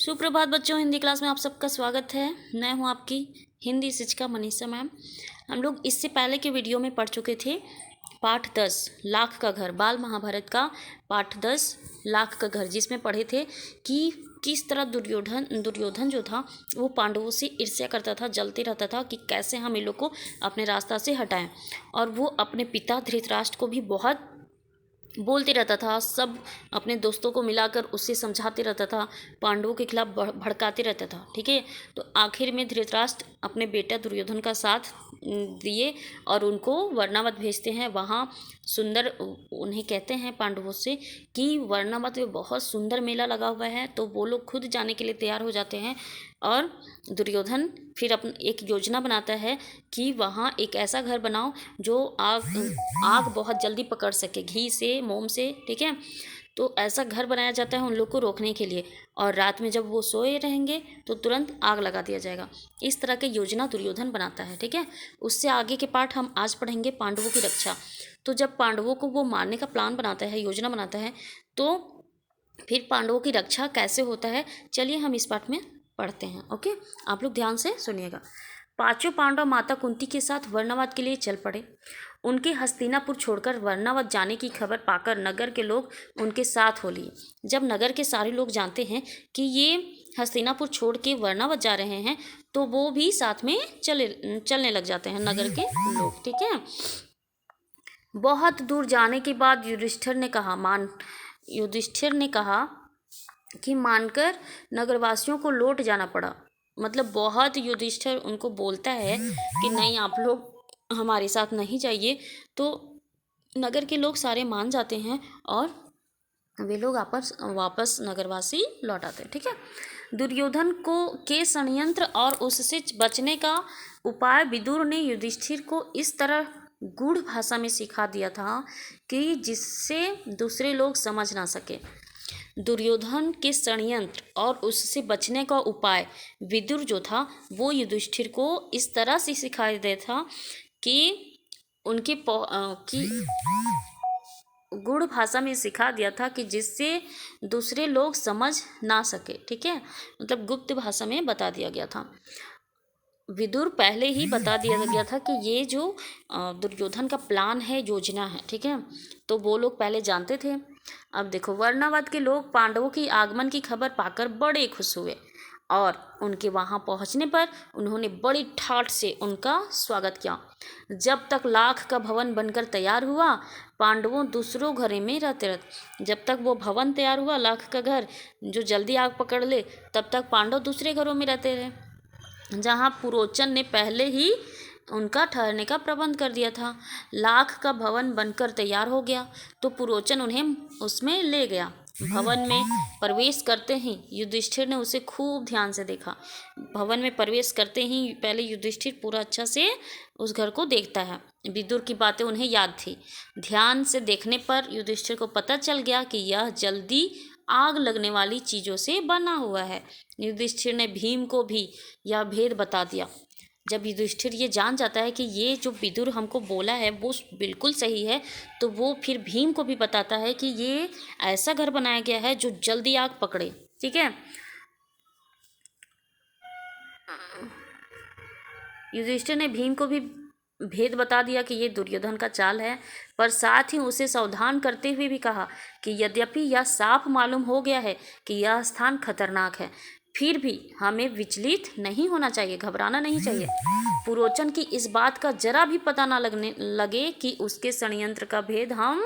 सुप्रभात बच्चों, हिंदी क्लास में आप सबका स्वागत है। मैं हूं आपकी हिंदी शिक्षिका मनीषा मैम। हम लोग इससे पहले के वीडियो में पढ़ चुके थे पाठ 10 लाख का घर, बाल महाभारत का पाठ 10 लाख का घर, जिसमें पढ़े थे कि किस तरह दुर्योधन जो था वो पांडवों से ईर्ष्या करता था, जलते रहता था कि कैसे हम इन लोग को अपने रास्ता से हटाएं। और वो अपने पिता धृतराष्ट्र को भी बहुत बोलते रहता था, सब अपने दोस्तों को मिलाकर उससे समझाते रहता था, पांडवों के खिलाफ भड़काते रहता था। ठीक है, तो आखिर में धृतराष्ट्र अपने बेटा दुर्योधन का साथ दिए और उनको वर्णावत भेजते हैं। वहाँ सुंदर उन्हें कहते हैं पांडवों से कि वर्णावत में बहुत सुंदर मेला लगा हुआ है, तो वो लोग खुद जाने के लिए तैयार हो जाते हैं। और दुर्योधन फिर एक योजना बनाता है कि वहाँ एक ऐसा घर बनाओ जो आग बहुत जल्दी पकड़ सके, घी से, मोम से। ठीक है, तो ऐसा घर बनाया जाता है उन लोग को रोकने के लिए, और रात में जब वो सोए रहेंगे तो तुरंत आग लगा दिया जाएगा। इस तरह की योजना दुर्योधन बनाता है। ठीक है, उससे आगे के पाठ हम आज पढ़ेंगे पांडवों की रक्षा। तो जब पांडवों को वो मारने का प्लान बनाता है, योजना बनाता है, तो फिर पांडवों की रक्षा कैसे होता है, चलिए हम इस पाठ में पढ़ते हैं। ओके, आप लोग ध्यान से सुनिएगा। पांचों पांडव माता कुंती के साथ वर्णावत के लिए चल पड़े। उनके हस्तिनापुर छोड़कर वर्णावत जाने की खबर पाकर नगर के लोग उनके साथ हो लिए। जब नगर के सारे लोग जानते हैं कि ये हस्तिनापुर छोड़ के वर्णावत जा रहे हैं, तो वो भी साथ में चलने लग जाते हैं, नगर के लोग। ठीक है, बहुत दूर जाने के बाद युधिष्ठिर ने कहा कि मानकर नगरवासियों को लौट जाना पड़ा। मतलब बहुत युधिष्ठिर उनको बोलता है कि नहीं, आप लोग हमारे साथ नहीं जाइए। तो नगर के लोग सारे मान जाते हैं और वे लोग वापस नगरवासी लौट आते हैं। ठीक है, दुर्योधन के षड्यंत्र और उससे बचने का उपाय विदुर ने युधिष्ठिर को इस तरह गूढ़ भाषा में सिखा दिया था कि जिससे दूसरे लोग समझ ना सके। दुर्योधन के षड्यंत्र और उससे बचने का उपाय विदुर जो था वो युधिष्ठिर को इस तरह से सिखा दिया था कि गूढ़ भाषा में सिखा दिया था कि जिससे दूसरे लोग समझ ना सके। ठीक है, मतलब गुप्त भाषा में बता दिया गया था। विदुर पहले ही बता दिया गया था कि ये जो दुर्योधन का प्लान है, योजना है। ठीक है, तो वो लोग पहले जानते थे। अब देखो, वर्णावत के लोग पांडवों की आगमन की खबर पाकर बड़े खुश हुए और उनके वहां पहुंचने पर उन्होंने बड़ी ठाठ से उनका स्वागत किया। जब तक लाख का भवन बनकर तैयार हुआ, पांडवों दूसरों घरों में रहते रहते। जब तक वो भवन तैयार हुआ, लाख का घर जो जल्दी आग पकड़ ले, तब तक पांडव दूसरे घरों में रहते रहे, जहाँ पुरोचन ने पहले ही उनका ठहरने का प्रबंध कर दिया था। लाख का भवन बनकर तैयार हो गया तो पुरोचन उन्हें उसमें ले गया। भवन में प्रवेश करते ही युधिष्ठिर ने उसे खूब ध्यान से देखा। भवन में प्रवेश करते ही पहले युधिष्ठिर पूरा अच्छा से उस घर को देखता है। विदुर की बातें उन्हें याद थी। ध्यान से देखने पर युधिष्ठिर को पता चल गया कि यह जल्दी आग लगने वाली चीज़ों से बना हुआ है। युधिष्ठिर ने भीम को भी यह भेद बता दिया। जब युधिष्ठिर ये जान जाता है कि ये जो विदुर हमको बोला है वो बिल्कुल सही है, तो वो फिर भीम को भी बताता है कि ये ऐसा घर बनाया गया है जो जल्दी आग पकड़े। ठीक है, युधिष्ठिर ने भीम को भी भेद बता दिया कि ये दुर्योधन का चाल है, पर साथ ही उसे सावधान करते हुए भी कहा कि यद्यपि यह साफ मालूम हो गया है कि यह स्थान खतरनाक है, फिर भी हमें विचलित नहीं होना चाहिए, घबराना नहीं चाहिए। पुरोचन की इस बात का जरा भी पता ना लगे कि उसके षड्यंत्र का भेद हम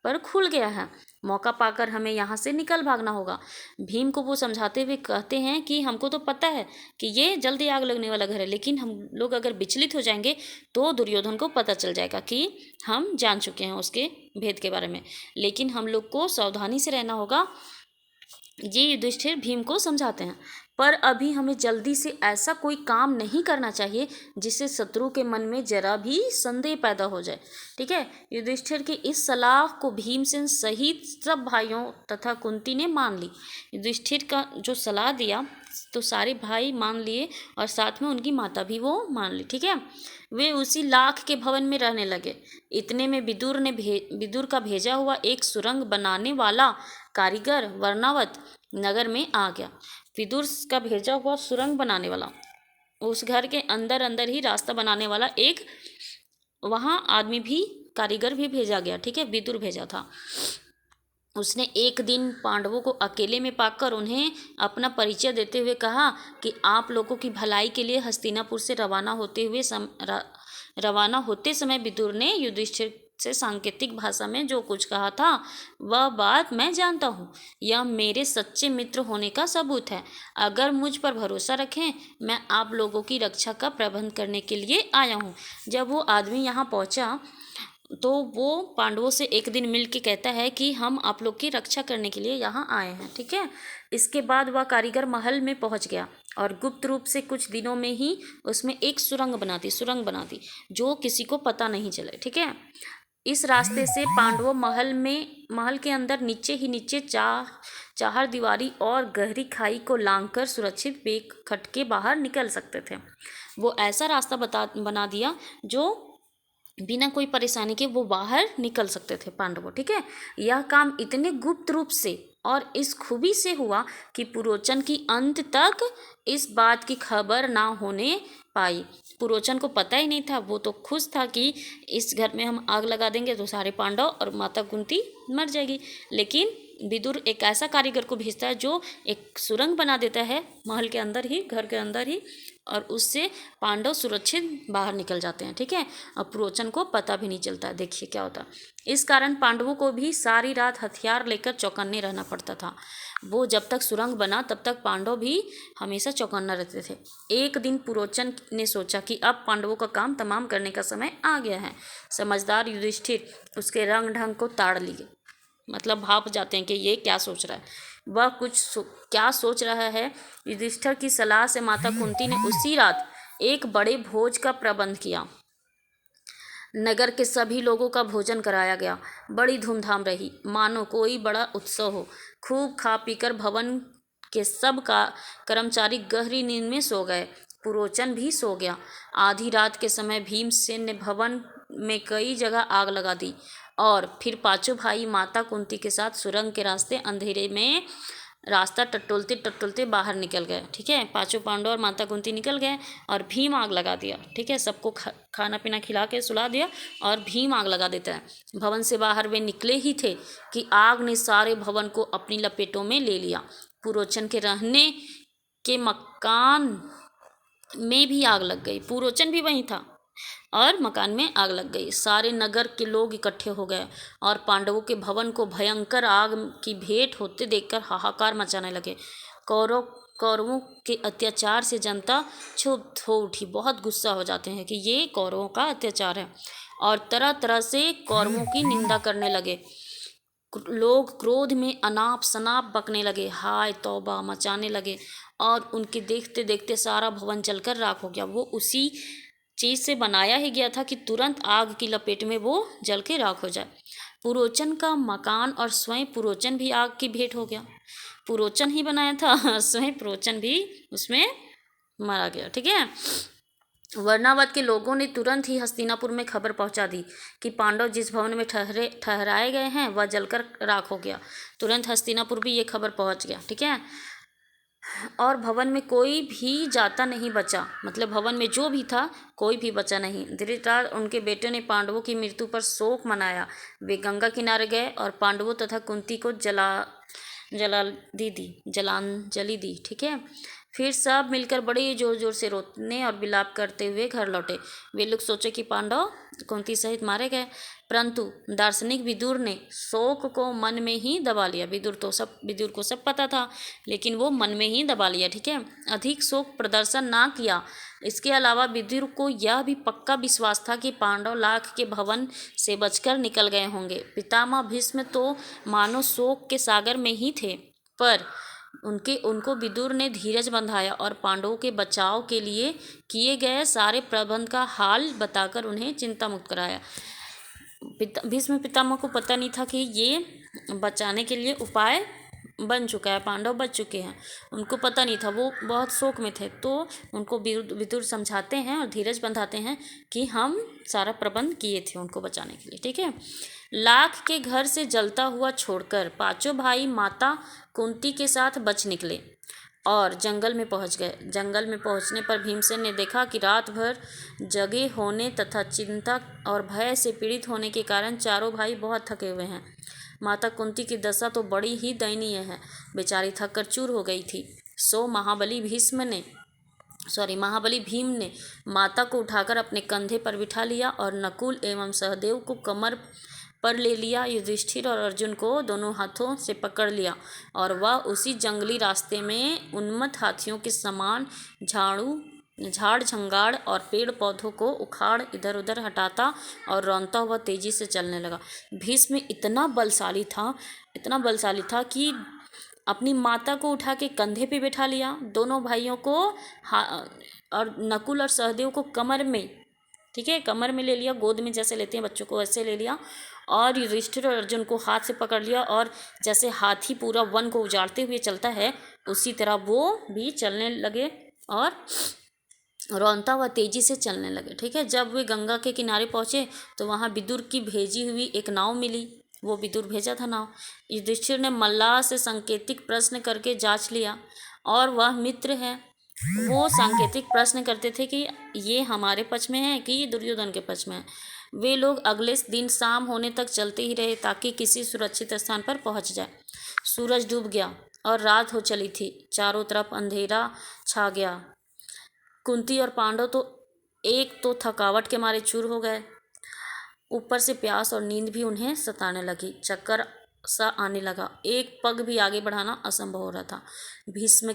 पर खुल गया है। मौका पाकर हमें यहाँ से निकल भागना होगा। भीम को वो समझाते हुए कहते हैं कि हमको तो पता है कि ये जल्दी आग लगने वाला घर है, लेकिन हम लोग अगर विचलित हो जाएंगे तो दुर्योधन को पता चल जाएगा कि हम जान चुके हैं उसके भेद के बारे में, लेकिन हम लोग को सावधानी से रहना होगा। ये युधिष्ठिर भीम को समझाते हैं, पर अभी हमें जल्दी से ऐसा कोई काम नहीं करना चाहिए जिससे शत्रु के मन में जरा भी संदेह पैदा हो जाए। ठीक है, युधिष्ठिर की इस सलाह को भीमसेन सहित सब भाइयों तथा कुंती ने मान ली। युधिष्ठिर का जो सलाह दिया तो सारे भाई मान लिए और साथ में उनकी माता भी वो मान ली। ठीक है, वे उसी लाख के भवन में रहने लगे। इतने में विदुर का भेजा हुआ एक सुरंग बनाने वाला कारीगर वर्णावत नगर में आ गया। विदुर का भेजा हुआ सुरंग बनाने वाला, उस घर के अंदर अंदर ही रास्ता बनाने वाला एक वहाँ आदमी भी, कारीगर भी भेजा गया। ठीक है, विदुर भेजा था। उसने एक दिन पांडवों को अकेले में पाकर उन्हें अपना परिचय देते हुए कहा कि आप लोगों की भलाई के लिए हस्तिनापुर से रवाना होते समय विदुर ने युधिष्ठिर से सांकेतिक भाषा में जो कुछ कहा था वह बात मैं जानता हूँ। यह मेरे सच्चे मित्र होने का सबूत है। अगर मुझ पर भरोसा रखें, मैं आप लोगों की रक्षा का प्रबंध करने के लिए आया हूँ। जब वो आदमी यहाँ पहुँचा तो वो पांडवों से एक दिन मिल के कहता है कि हम आप लोग की रक्षा करने के लिए यहाँ आए हैं। ठीक है, इसके बाद वह कारीगर महल में पहुँच गया और गुप्त रूप से कुछ दिनों में ही उसमें एक सुरंग बना दी जो किसी को पता नहीं चले। ठीक है, इस रास्ते से पांडवों महल के अंदर नीचे ही नीचे चार दीवारी और गहरी खाई को लांघकर सुरक्षित बेखटके बाहर निकल सकते थे। वो ऐसा रास्ता बना दिया जो बिना कोई परेशानी के वो बाहर निकल सकते थे पांडवों। ठीक है, यह काम इतने गुप्त रूप से और इस खूबी से हुआ कि पुरोचन की अंत तक इस बात की खबर ना होने पाई। पुरोचन को पता ही नहीं था, वो तो खुश था कि इस घर में हम आग लगा देंगे तो सारे पांडव और माता कुंती मर जाएगी। लेकिन विदुर एक ऐसा कारीगर को भेजता है जो एक सुरंग बना देता है महल के अंदर ही, घर के अंदर ही, और उससे पांडव सुरक्षित बाहर निकल जाते हैं। ठीक है, और पुरोचन को पता भी नहीं चलता। देखिए क्या होता। इस कारण पांडवों को भी सारी रात हथियार लेकर चौकन्ने रहना पड़ता था। वो जब तक सुरंग बना तब तक पांडव भी हमेशा चौकन्ना रहते थे। एक दिन पुरोचन ने सोचा कि अब पांडवों का काम तमाम करने का समय आ गया है। समझदार युधिष्ठिर उसके रंग ढंग को ताड़ लिए, मतलब भाप जाते हैं कि ये क्या सोच रहा है। वह क्या सोच रहा है। युधिष्ठिर की सलाह से माता कुंती ने उसी रात एक बड़े भोज का प्रबंध किया। नगर के सभी लोगों का भोजन कराया गया। बड़ी धूमधाम रही, मानो कोई बड़ा उत्सव हो। खूब खा पीकर भवन के सब का कर्मचारी गहरी नींद में सो गए। पुरोचन भी सो गया। आधी रात के समय भीमसेन ने भवन में कई जगह आग लगा दी और फिर पांचों भाई माता कुंती के साथ सुरंग के रास्ते अंधेरे में रास्ता टटोलते टटोलते बाहर निकल गए। ठीक है, पांचों पांडव और माता कुंती निकल गए और भीम आग लगा दिया। ठीक है, सबको खाना पीना खिला के सुला दिया और भीम आग लगा देता है। भवन से बाहर वे निकले ही थे कि आग ने सारे भवन को अपनी लपेटों में ले लिया। पुरोचन के रहने के मकान में भी आग लग गई। पुरोचन भी वहीं था और मकान में आग लग गई। सारे नगर के लोग इकट्ठे हो गए और पांडवों के भवन को भयंकर आग की भेंट होते देखकर हाहाकार मचाने लगे। कौरवों के अत्याचार से जनता क्षुब्ध हो उठी। बहुत गुस्सा हो जाते हैं कि ये कौरवों का अत्याचार है और तरह तरह से कौरवों की निंदा करने लगे। लोग क्रोध में अनाप शनाप बकने लगे, हाय तौबा मचाने लगे और उनके देखते देखते सारा भवन जलकर राख हो गया। वो उसी चीज़ से बनाया ही गया था कि तुरंत आग की लपेट में वो जल के राख हो जाए। पुरोचन का मकान और स्वयं पुरोचन भी आग की भेंट हो गया। पुरोचन ही बनाया था, स्वयं पुरोचन भी उसमें मारा गया। ठीक है, वर्णावत के लोगों ने तुरंत ही हस्तिनापुर में खबर पहुंचा दी कि पांडव जिस भवन में ठहराए गए हैं वह जलकर राख हो गया। तुरंत हस्तिनापुर भी ये खबर पहुंच गया। ठीक है, और भवन में कोई भी जाता नहीं बचा, मतलब भवन में जो भी था कोई भी बचा नहीं। धृतराष्ट्र उनके बेटे ने पांडवों की मृत्यु पर शोक मनाया। वे गंगा किनारे गए और पांडवों तथा कुंती को जलांजलि दी। ठीक है, फिर सब मिलकर बड़े जोर जोर से रोने और विलाप करते हुए घर लौटे। वे लोग सोचे कि पांडव कुंती सहित मारे गए, परंतु दार्शनिक विदुर ने शोक को मन में ही दबा लिया। विदुर को सब पता था, लेकिन वो मन में ही दबा लिया। ठीक है, अधिक शोक प्रदर्शन ना किया। इसके अलावा विदुर को यह भी पक्का विश्वास था कि पांडव लाख के भवन से बचकर निकल गए होंगे। पितामह भीष्म तो मानो शोक के सागर में ही थे, पर उनको विदुर ने धीरज बंधाया और पांडवों के बचाव के लिए किए गए सारे प्रबंध का हाल बताकर उन्हें चिंता मुक्त कराया। भीष्म पितामह को पता नहीं था कि ये बचाने के लिए उपाय बन चुका है, पांडव बच चुके हैं। उनको पता नहीं था, वो बहुत शोक में थे। तो उनको विदुर समझाते हैं और धीरज बंधाते हैं कि हम सारा प्रबंध किए थे उनको बचाने के लिए। ठीक है। लाख के घर से जलता हुआ छोड़कर पांचों भाई माता कुंती के साथ बच निकले और जंगल में पहुंच गए। जंगल में पहुंचने पर भीमसेन ने देखा कि रात भर जगे होने तथा चिंता और भय से पीड़ित होने के कारण चारों भाई बहुत थके हुए हैं। माता कुंती की दशा तो बड़ी ही दयनीय है, बेचारी थक कर चूर हो गई थी। सो महाबली भीम ने माता को उठाकर अपने कंधे पर बिठा लिया और नकुल एवं सहदेव को कमर पर ले लिया। युधिष्ठिर और अर्जुन को दोनों हाथों से पकड़ लिया और वह उसी जंगली रास्ते में उन्मत्त हाथियों के समान झाड़ झंगाड़ और पेड़ पौधों को उखाड़ इधर उधर हटाता और रौंदता हुआ तेजी से चलने लगा। भीष्म इतना बलशाली था कि अपनी माता को उठा के कंधे पे बैठा लिया, दोनों भाइयों को और नकुल और सहदेव को कमर में, ठीक है, कमर में ले लिया, गोद में जैसे लेते हैं बच्चों को वैसे ले लिया, और युधिष्ठिर और अर्जुन को हाथ से पकड़ लिया और जैसे हाथी पूरा वन को उजाड़ते हुए चलता है उसी तरह वो भी चलने लगे और रौंदता हुआ तेजी से चलने लगे। ठीक है। जब वे गंगा के किनारे पहुंचे तो वहां विदुर की भेजी हुई एक नाव मिली। वो विदुर भेजा था नाव। युधिष्ठिर ने मल्लाह से सांकेतिक प्रश्न करके जांच लिया और वह मित्र है। वो सांकेतिक प्रश्न करते थे कि ये हमारे पक्ष में है कि ये दुर्योधन के पक्ष में है। वे लोग अगले दिन शाम होने तक चलते ही रहे ताकि किसी सुरक्षित स्थान पर पहुंच जाए। सूरज डूब गया और रात हो चली थी। चारों तरफ अंधेरा छा गया। कुंती और पांडव एक तो थकावट के मारे चूर हो गए, ऊपर से प्यास और नींद भी उन्हें सताने लगी। चक्कर सा आने लगा, एक पग भी आगे बढ़ाना असंभव हो रहा था। भीम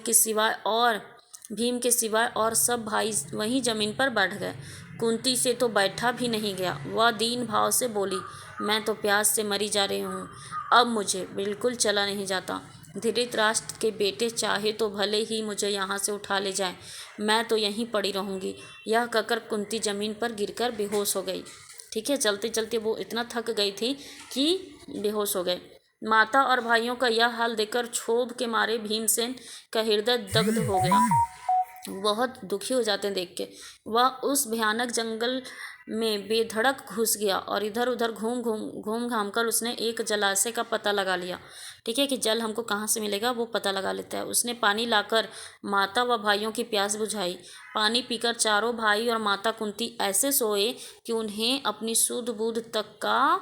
के सिवाय और सब भाई वहीं जमीन पर बैठ गए। कुंती से तो बैठा भी नहीं गया। वह दीन भाव से बोली, मैं तो प्यास से मरी जा रही हूँ, अब मुझे बिल्कुल चला नहीं जाता। धृतराष्ट्र के बेटे चाहे तो भले ही मुझे यहाँ से उठा ले जाए, मैं तो यहीं पड़ी रहूँगी। यह कहकर कुंती जमीन पर गिरकर बेहोश हो गई। ठीक है। चलते चलते वो इतना थक गई थी कि बेहोश हो गए। माता और भाइयों का यह हाल देखकर क्षोभ के मारे भीमसेन का हृदय दग्ध हो गया। बहुत दुखी हो जाते हैं देख के। वह उस भयानक जंगल में बेधड़क घुस गया और इधर उधर घूम घाम कर उसने एक जलाशय का पता लगा लिया। ठीक है, कि जल हमको कहाँ से मिलेगा वो पता लगा लेता है। उसने पानी लाकर माता व भाइयों की प्यास बुझाई। पानी पीकर चारों भाई और माता कुंती ऐसे सोए कि उन्हें अपनी सुध बुध तक का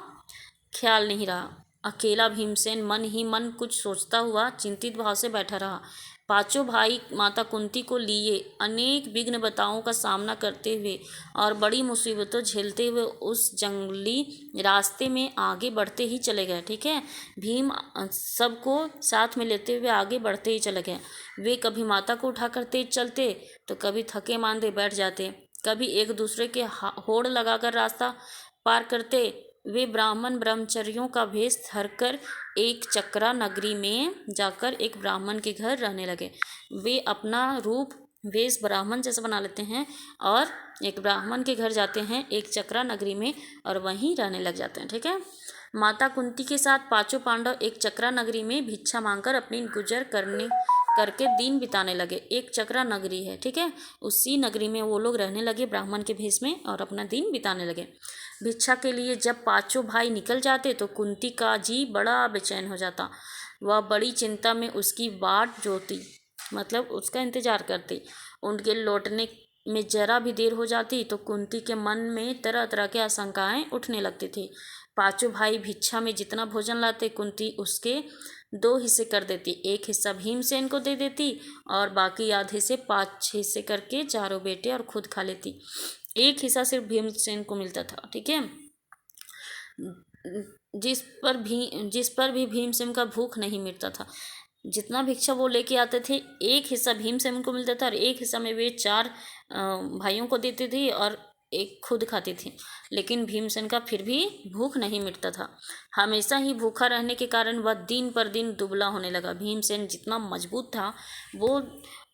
ख्याल नहीं रहा। अकेला भीमसेन मन ही मन कुछ सोचता हुआ चिंतित भाव से बैठा रहा। पांचों भाई माता कुंती को लिए अनेक विघ्न बताओं का सामना करते हुए और बड़ी मुसीबतों झेलते हुए उस जंगली रास्ते में आगे बढ़ते ही चले गए। ठीक है। भीम सबको साथ में लेते हुए आगे बढ़ते ही चले गए। वे कभी माता को उठाकर तेज चलते तो कभी थके मांदे बैठ जाते, कभी एक दूसरे के होड़ लगाकर रास्ता पार करते। वे ब्राह्मण ब्रह्मचर्यों का भेष धरकर एक चक्रा नगरी में जाकर एक ब्राह्मण के घर रहने लगे। वे अपना रूप वेश ब्राह्मण जैसा बना लेते हैं और एक ब्राह्मण के घर जाते हैं एक चक्रा नगरी में और वहीं रहने लग जाते हैं। ठीक है। माता कुंती के साथ पांचों पांडव एक चक्रा नगरी में भिक्षा मांगकर अपनी गुजर करके दिन बिताने लगे। एक चक्रा नगरी है, ठीक है, उसी नगरी में वो लोग रहने लगे ब्राह्मण के भेष में और अपना दिन बिताने लगे। भिक्षा के लिए जब पांचों भाई निकल जाते तो कुंती का जी बड़ा बेचैन हो जाता। वह बड़ी चिंता में उसकी बाट जोती, मतलब उसका इंतजार करती। उनके लौटने में जरा भी देर हो जाती तो कुंती के मन में तरह तरह की आशंकाएं उठने लगती थी। पांचों भाई भिक्षा में जितना भोजन लाते कुंती उसके 2 हिस्से कर देती। एक हिस्सा भीमसेन को दे देती और बाकी आधे से 5 हिस्से करके चारों बेटे और खुद खा लेती। एक हिस्सा सिर्फ भीमसेन को मिलता था। ठीक है। जिस पर भी भीमसेन का भूख नहीं मिटता था। जितना भिक्षा वो लेके आते थे एक हिस्सा भीमसेन को मिलता था और एक हिस्सा में वे 4 भाइयों को देते थे और एक खुद खाती थी। लेकिन भीमसेन का फिर भी भूख नहीं मिटता था। हमेशा ही भूखा रहने के कारण वह दिन पर दिन दुबला होने लगा। भीमसेन जितना मजबूत था वो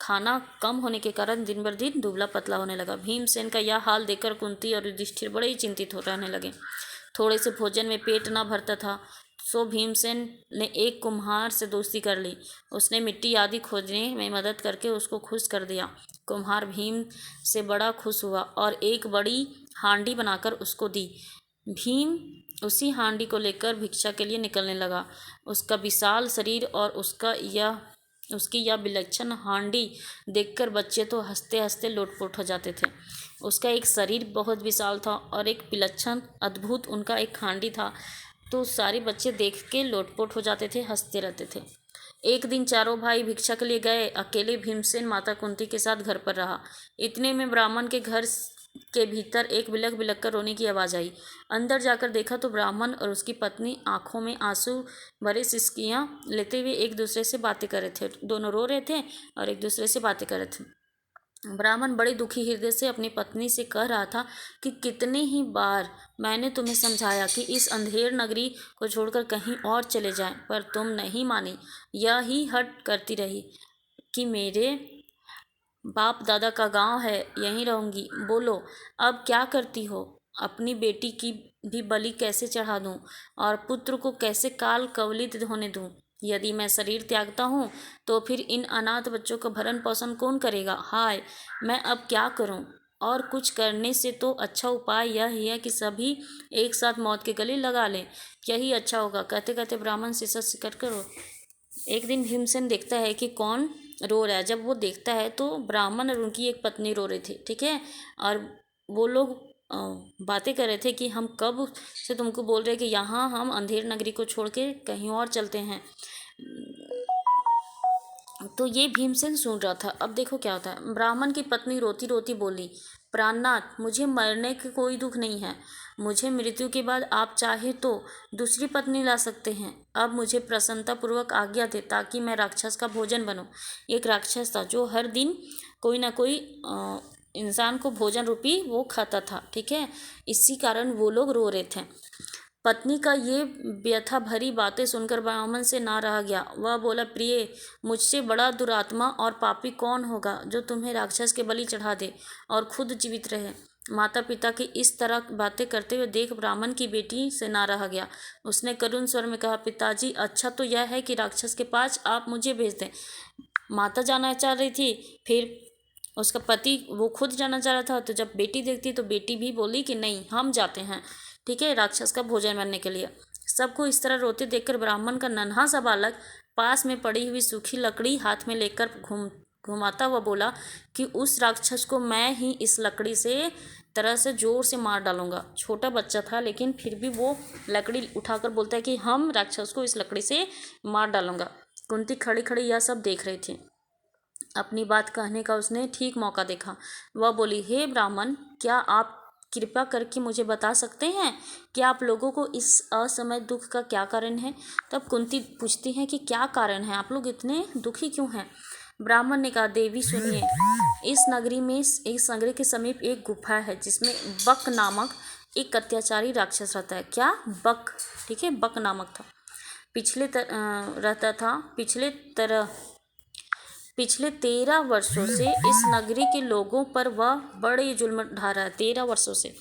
खाना कम होने के कारण दिन पर दिन दुबला पतला होने लगा। भीमसेन का यह हाल देखकर कुंती और युधिष्ठिर बड़े ही चिंतित हो रहने लगे। थोड़े से भोजन में पेट न भरता था सो भीमसेन ने एक कुम्हार से दोस्ती कर ली। उसने मिट्टी आदि खोजने में मदद करके उसको खुश कर दिया। कुम्हार भीम से बड़ा खुश हुआ और एक बड़ी हांडी बनाकर उसको दी। भीम उसी हांडी को लेकर भिक्षा के लिए निकलने लगा। उसका विशाल शरीर और उसकी यह विलक्षण हांडी देखकर बच्चे तो हंसते हंसते लोटपोट हो जाते थे। उसका एक शरीर बहुत विशाल था और एक विलक्षण अद्भुत उनका एक हांडी था, तो सारे बच्चे देख के लोटपोट हो जाते थे, हंसते रहते थे। एक दिन चारों भाई भिक्षा के लिए गए। अकेले भीमसेन माता कुंती के साथ घर पर रहा। इतने में ब्राह्मण के घर के भीतर एक बिलख बिलख कर रोने की आवाज़ आई। अंदर जाकर देखा तो ब्राह्मण और उसकी पत्नी आंखों में आंसू भरे सिसकियां लेते हुए एक दूसरे से बातें कर रहे थे। दोनों रो रहे थे और एक दूसरे से बातें कर रहे थे। ब्राह्मण बड़े दुखी हृदय से अपनी पत्नी से कह रहा था कि कितने ही बार मैंने तुम्हें समझाया कि इस अंधेर नगरी को छोड़कर कहीं और चले जाएं, पर तुम नहीं मानी। यह ही हट करती रही कि मेरे बाप दादा का गांव है, यहीं रहूंगी। बोलो अब क्या करती हो? अपनी बेटी की भी बलि कैसे चढ़ा दूं और पुत्र को कैसे काल कवलित होने दूं? यदि मैं शरीर त्यागता हूँ तो फिर इन अनाथ बच्चों का भरण पोषण कौन करेगा? हाय, मैं अब क्या करूँ? और कुछ करने से तो अच्छा उपाय यह ही है कि सभी एक साथ मौत के गले लगा लें, यही अच्छा होगा। कहते कहते ब्राह्मण शीशा से कट करो। एक दिन भीमसेन देखता है कि कौन रो रहा है। जब वो देखता है तो ब्राह्मण और उनकी एक पत्नी रो रहे थे, ठीक है। और वो लोग बातें कर रहे थे कि हम कब से तुमको बोल रहे हैं कि यहाँ हम अंधेर नगरी को छोड़ के कहीं और चलते हैं। तो ये भीमसेन सुन रहा था। अब देखो क्या होता है। ब्राह्मण की पत्नी रोती रोती बोली, प्राणनाथ, मुझे मरने का कोई दुख नहीं है। मुझे मृत्यु के बाद आप चाहे तो दूसरी पत्नी ला सकते हैं। अब मुझे प्रसन्नतापूर्वक आज्ञा दे ताकि मैं राक्षस का भोजन बनूं। एक राक्षस था जो हर दिन कोई ना कोई इंसान को भोजन रूपी वो खाता था, ठीक है। इसी कारण वो लोग रो रहे थे। पत्नी का ये व्यथा भरी बातें सुनकर ब्राह्मण से ना रहा गया। वह बोला, प्रिय, मुझसे बड़ा दुरात्मा और पापी कौन होगा जो तुम्हें राक्षस के बलि चढ़ा दे और खुद जीवित रहे? माता पिता की इस तरह बातें करते हुए देख ब्राह्मण की बेटी से ना रहा गया। उसने करुण स्वर में कहा, पिताजी, अच्छा तो यह है कि राक्षस के पास आप मुझे भेज दें। माता जाना चाह रही थी, फिर उसका पति वो खुद जाना चाह रहा था, तो जब बेटी देखती तो बेटी भी बोली कि नहीं, हम जाते हैं, ठीक है, राक्षस का भोजन बनने के लिए। सबको इस तरह रोते देखकर ब्राह्मण का नन्हा सा बालक पास में पड़ी हुई सूखी लकड़ी हाथ में लेकर घुमाता हुआ बोला कि उस राक्षस को मैं ही इस लकड़ी से तरह से जोर से मार डालूंगा। छोटा बच्चा था लेकिन फिर भी वो लकड़ी उठाकर बोलता है कि हम राक्षस को इस लकड़ी से मार डालूंगा। कुंती खड़ी खड़ी यह सब देख रही थी। अपनी बात कहने का उसने ठीक मौका देखा। वह बोली, हे ब्राह्मण, क्या आप कृपा करके मुझे बता सकते हैं कि आप लोगों को इस असमय दुख का क्या कारण है? तब कुंती पूछती हैं कि क्या कारण है, आप लोग इतने दुखी क्यों हैं? ब्राह्मण ने कहा, देवी सुनिए, इस नगरी के समीप एक गुफा है जिसमें बक नामक एक अत्याचारी राक्षस रहता है। क्या? बक, ठीक है, बक नामक था। रहता था। पिछले 13 वर्षों से इस नगरी के लोगों पर वह बड़े जुल्म ढा रहा है। 13 वर्षों से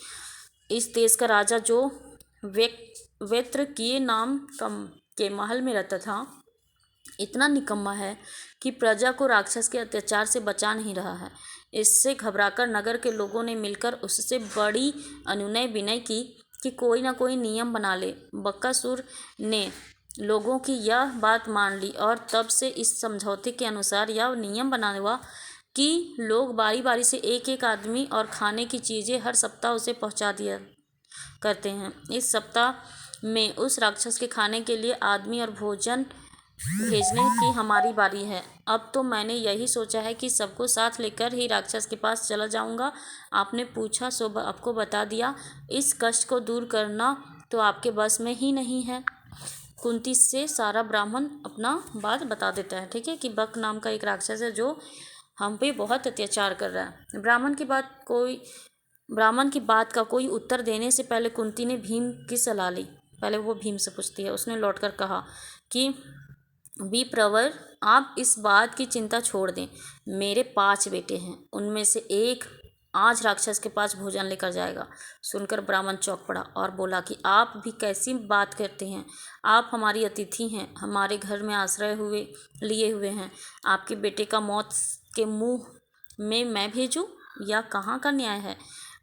इस देश का राजा जो वेत्रकीय नाम के महल में रहता था, इतना निकम्मा है कि प्रजा को राक्षस के अत्याचार से बचा नहीं रहा है। इससे घबराकर नगर के लोगों ने मिलकर उससे बड़ी अनुनय विनय की कि कोई ना कोई नियम बना ले। बकासुर ने लोगों की यह बात मान ली और तब से इस समझौते के अनुसार यह नियम बना हुआ कि लोग बारी बारी से एक एक आदमी और खाने की चीज़ें हर सप्ताह उसे पहुंचा दिया करते हैं। इस सप्ताह में उस राक्षस के खाने के लिए आदमी और भोजन भेजने की हमारी बारी है। अब तो मैंने यही सोचा है कि सबको साथ लेकर ही राक्षस के पास चला जाऊंगा। आपने पूछा सो आपको बता दिया। इस कष्ट को दूर करना तो आपके बस में ही नहीं है। कुंती से सारा ब्राह्मण अपना बात बता देता है, ठीक है, कि बक नाम का एक राक्षस है जो हम पे बहुत अत्याचार कर रहा है। ब्राह्मण की बात का कोई उत्तर देने से पहले कुंती ने भीम की सलाह ली। पहले वो भीम से पूछती है। उसने लौटकर कहा कि विप्रवर, आप इस बात की चिंता छोड़ दें। मेरे 5 बेटे हैं, उनमें से एक आज राक्षस के पास भोजन लेकर जाएगा। सुनकर ब्राह्मण चौंक पड़ा और बोला कि आप भी कैसी बात करते हैं? आप हमारी अतिथि हैं, हमारे घर में आश्रय लिए हुए हैं। आपके बेटे का मौत के मुंह में मैं भेजूं? यह कहाँ का न्याय है?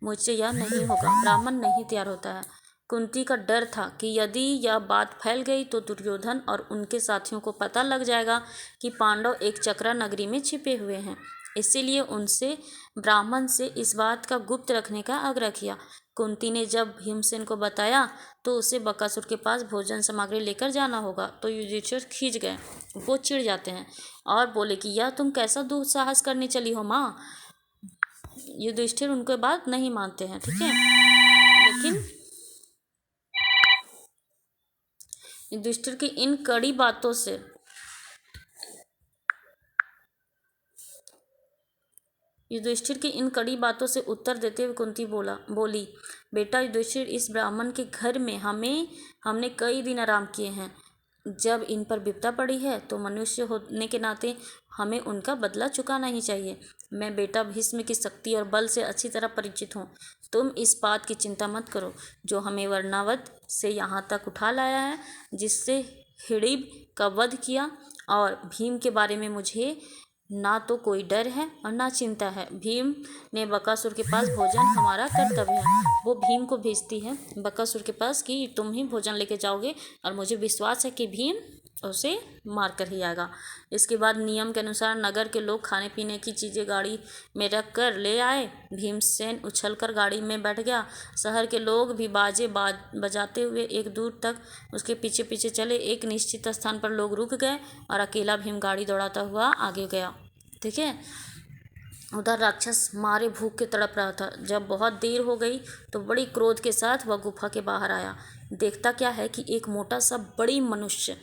मुझसे यह नहीं होगा। ब्राह्मण नहीं तैयार होता है। कुंती का डर था कि यदि यह बात फैल गई तो दुर्योधन और उनके साथियों को पता लग जाएगा कि पांडव एक चक्रा नगरी में छिपे हुए हैं। इसीलिए उनसे ब्राह्मण से इस बात का गुप्त रखने का आग्रह किया। कुंती ने जब भीमसेन को बताया तो उसे बकासुर के पास भोजन सामग्री लेकर जाना होगा तो युधिष्ठिर खींच गए। वो चिढ़ जाते हैं और बोले कि यह तुम कैसा दुस्साहस करने चली हो माँ। युधिष्ठिर उनके बात नहीं मानते हैं, ठीक है। लेकिन युधिष्ठिर की इन कड़ी बातों से उत्तर देते हुए कुंती बोली, बेटा युधिष्ठिर, इस ब्राह्मण के घर में हमने कई दिन आराम किए हैं। जब इन पर विपदा पड़ी है तो मनुष्य होने के नाते हमें उनका बदला चुकाना ही चाहिए। मैं बेटा भीष्म की शक्ति और बल से अच्छी तरह परिचित हूँ। तुम इस बात की चिंता मत करो। जो हमें वर्णावत से यहाँ तक उठा लाया है, जिससे हिड़िंब का वध किया, और भीम के बारे में मुझे ना तो कोई डर है और ना चिंता है। भीम ने बकासुर के पास भोजन हमारा कर्तव्य है। वो भीम को भेजती है बकासुर के पास कि तुम ही भोजन लेके जाओगे, और मुझे विश्वास है कि भीम उसे मार कर ही आएगा। इसके बाद नियम के अनुसार नगर के लोग खाने पीने की चीज़ें गाड़ी में रख कर ले आए। भीमसेन उछलकर गाड़ी में बैठ गया। शहर के लोग भी बाजे बजाते हुए एक दूर तक उसके पीछे पीछे चले। एक निश्चित स्थान पर लोग रुक गए और अकेला भीम गाड़ी दौड़ाता हुआ आगे गया, ठीक है। उधर राक्षस मारे भूख के तड़प रहा था। जब बहुत देर हो गई तो बड़ी क्रोध के साथ वह गुफा के बाहर आया। देखता क्या है कि एक मोटा सा बड़ी मनुष्य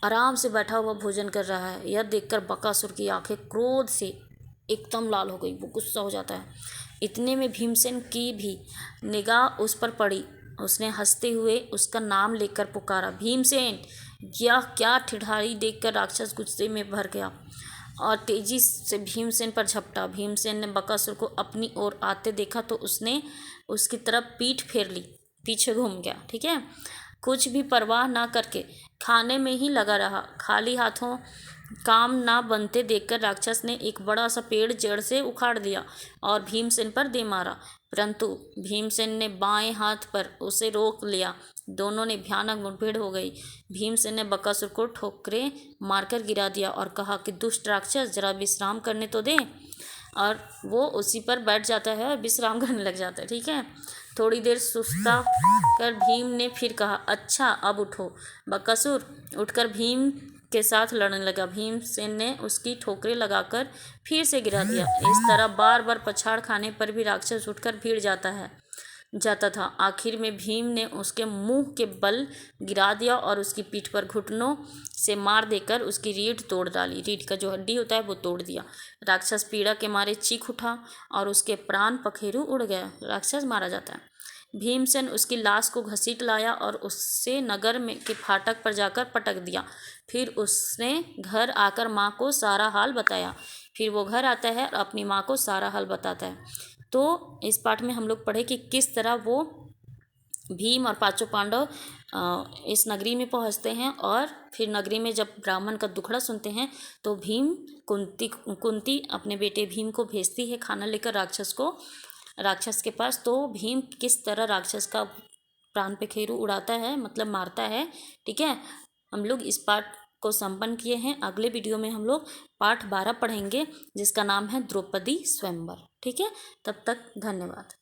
आराम से बैठा हुआ भोजन कर रहा है। यह देखकर बकासुर की आंखें क्रोध से एकदम लाल हो गई। वो गुस्सा हो जाता है। इतने में भीमसेन की भी निगाह उस पर पड़ी। उसने हंसते हुए उसका नाम लेकर पुकारा, भीमसेन। यह क्या ठिठारी देखकर राक्षस गुस्से में भर गया और तेजी से भीमसेन पर झपटा। भीमसेन ने बकासुर को अपनी ओर आते देखा तो उसने उसकी तरफ पीठ फेर ली, पीछे घूम गया, ठीक है। कुछ भी परवाह ना करके खाने में ही लगा रहा। खाली हाथों काम ना बनते देखकर राक्षस ने एक बड़ा सा पेड़ जड़ से उखाड़ दिया और भीमसेन पर दे मारा, परंतु भीमसेन ने बाएं हाथ पर उसे रोक लिया। दोनों ने भयानक मुठभेड़ हो गई। भीमसेन ने बकासुर को ठोकरे मारकर गिरा दिया और कहा कि दुष्ट राक्षस, जरा विश्राम करने तो दे। और वो उसी पर बैठ जाता है और विश्राम करने लग जाता है, ठीक है। थोड़ी देर सुस्ता कर भीम ने फिर कहा, अच्छा अब उठो। बकासुर उठकर भीम के साथ लड़ने लगा। भीमसेन ने उसकी ठोकरें लगाकर फिर से गिरा दिया। इस तरह बार बार पछाड़ खाने पर भी राक्षस उठकर भीड़ जाता था। आखिर में भीम ने उसके मुंह के बल गिरा दिया और उसकी पीठ पर घुटनों से मार देकर उसकी रीढ़ तोड़ डाली। रीढ़ का जो हड्डी होता है वो तोड़ दिया। राक्षस पीड़ा के मारे चीख उठा और उसके प्राण पखेरु उड़ गया। राक्षस मारा जाता है। भीमसेन उसकी लाश को घसीट लाया और उससे नगर में के फाटक पर जाकर पटक दिया। फिर उसने घर आकर माँ को सारा हाल बताया। फिर वो घर आता है और अपनी माँ को सारा हाल बताता है। तो इस पाठ में हम लोग पढ़े कि किस तरह वो भीम और पांचों पांडव इस नगरी में पहुंचते हैं, और फिर नगरी में जब ब्राह्मण का दुखड़ा सुनते हैं तो भीम कुंती अपने बेटे भीम को भेजती है खाना लेकर राक्षस के पास। तो भीम किस तरह राक्षस का प्राण पखेरु उड़ाता है, मतलब मारता है, ठीक है। हम लोग इस पाठ को संपन्न किए हैं। अगले वीडियो में हम लोग पाठ 12 पढ़ेंगे जिसका नाम है द्रौपदी स्वयंवर, ठीक है। तब तक धन्यवाद।